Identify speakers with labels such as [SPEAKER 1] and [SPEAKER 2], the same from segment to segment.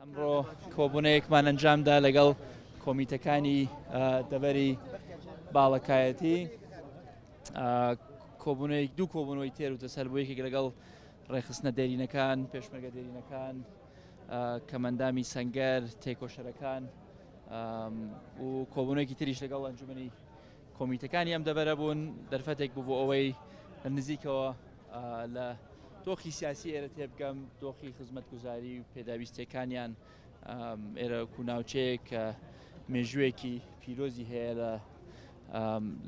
[SPEAKER 1] ئەمڕۆ کۆبوونەیەکمان ئەنجامدا لەگەڵ کۆمیتەکانی دەبەری باڵەکایەتی کۆبوونەیەک دوو کۆبوونەوەی تێروتە سەر بۆ یەکێک لەگەڵ ڕێخستنە دێرینەکان پێشمەرگە دێرینەکان کەمەندامی سەنگەر تێکۆشەرەکان و کۆبوونەیەکی تریش لەگەڵ ئەنجومەنی کۆمیتەکانی ئەم دەبەرە بوون دەرفەتێک بوو بۆ ئەوەی نزیکەوە لە دۆخی سیاسی ئێرە تێبگەم دۆخی خزمەتگوزاری و پێداویستەکانیان ئێرە کووناوچەیەک کە مێژوویەکی پیرۆزی هەیە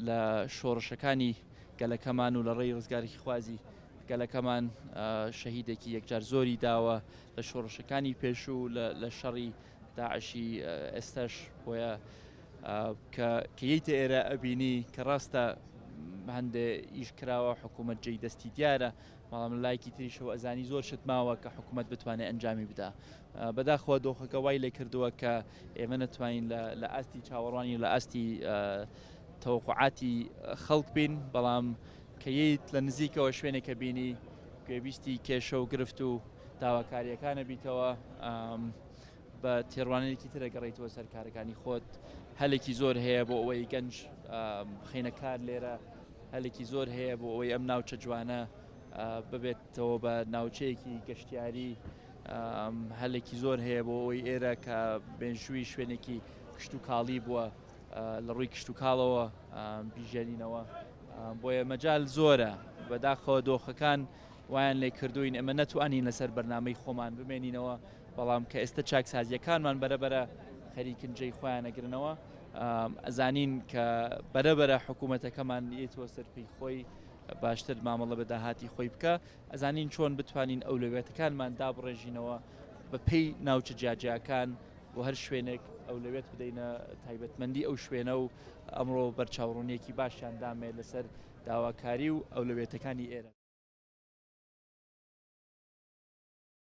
[SPEAKER 1] لە شۆڕشەکانی گەلەکەمان و لە ڕێی ڕزگارێکی خوازی گەلەکەمان شەهیدێکی یەکجار زۆری داوە لە شۆڕشەکانی پێشوو لە شەڕی داعشی ئێستاش بۆیە کە یەیتە ئێرە ئەبینی کە ڕاستە هەندێ ئیش کراوە حکوومەت جێی دەستی دیارە بەڵام لایەکی تریشەوە ئەزانی زۆر شت ماوە کە حکوومەت بتوانێت ئەنجامی بدا بەداخەوە دۆخەکە وای لێ کردووە کە ئێمە نەتوانین لە ئاستی چاوەڕوانی لە ئاستی تەوەقوعاتی خەڵک بین بەڵام کە یەیت لە نزیکەوە شوێنێکە بینی گوێبیستی کێشە و گرفت و داواکاریەکانە بیتەوە بە تێڕوانێکی ترە گەڕێیتەوە سەر کارەکانی خۆت هەلێکی زۆر هەیە بۆ ئەوەی گەنج بخینە کار لێرە هەلێکی زۆر هەیە بۆ ئەوەی ئەم ناوچە جوانە ببێتەوە بە ناوچەیەکی گەشتیاری هەلێکی زۆر هەیە بۆ ئەوەی ئێرە کە بێنشووی شوێنێکی کشت و کاڵی بووە لە ڕووی کشت و کاڵەوە بیژێنینەوە بۆیە مەجال زۆرە بەداخەوە دۆخەکان وایان لێ کردوین ئەمە نەتوانین لەسەر بەرنامەی خۆمان بمێنینەوە بەڵام کە ئێستا چاکسازیەکانمان بەرەبەرە خەریکن جێی خۆیان ئەگرنەوە ئەزانین کە بەرەبەرە حکوومەتەکەمان یێتوە سەرپێی خۆی باشتر مامەڵە بە داهاتی خۆی بکە ئەزانین چۆن بتوانین ئەولوێتەکانمان دابڕێژینەوە بە پێی ناوچە جیاجیاکان و هەر شوێنێک ئەولوێت بدەینە تایبەتمەندی ئەو شوێنە و ئەمڕۆ بەرچاوڕوونیەکی باشیان دامێ لەسەر داواکاری و ئەولوێتەکانی ئێرە.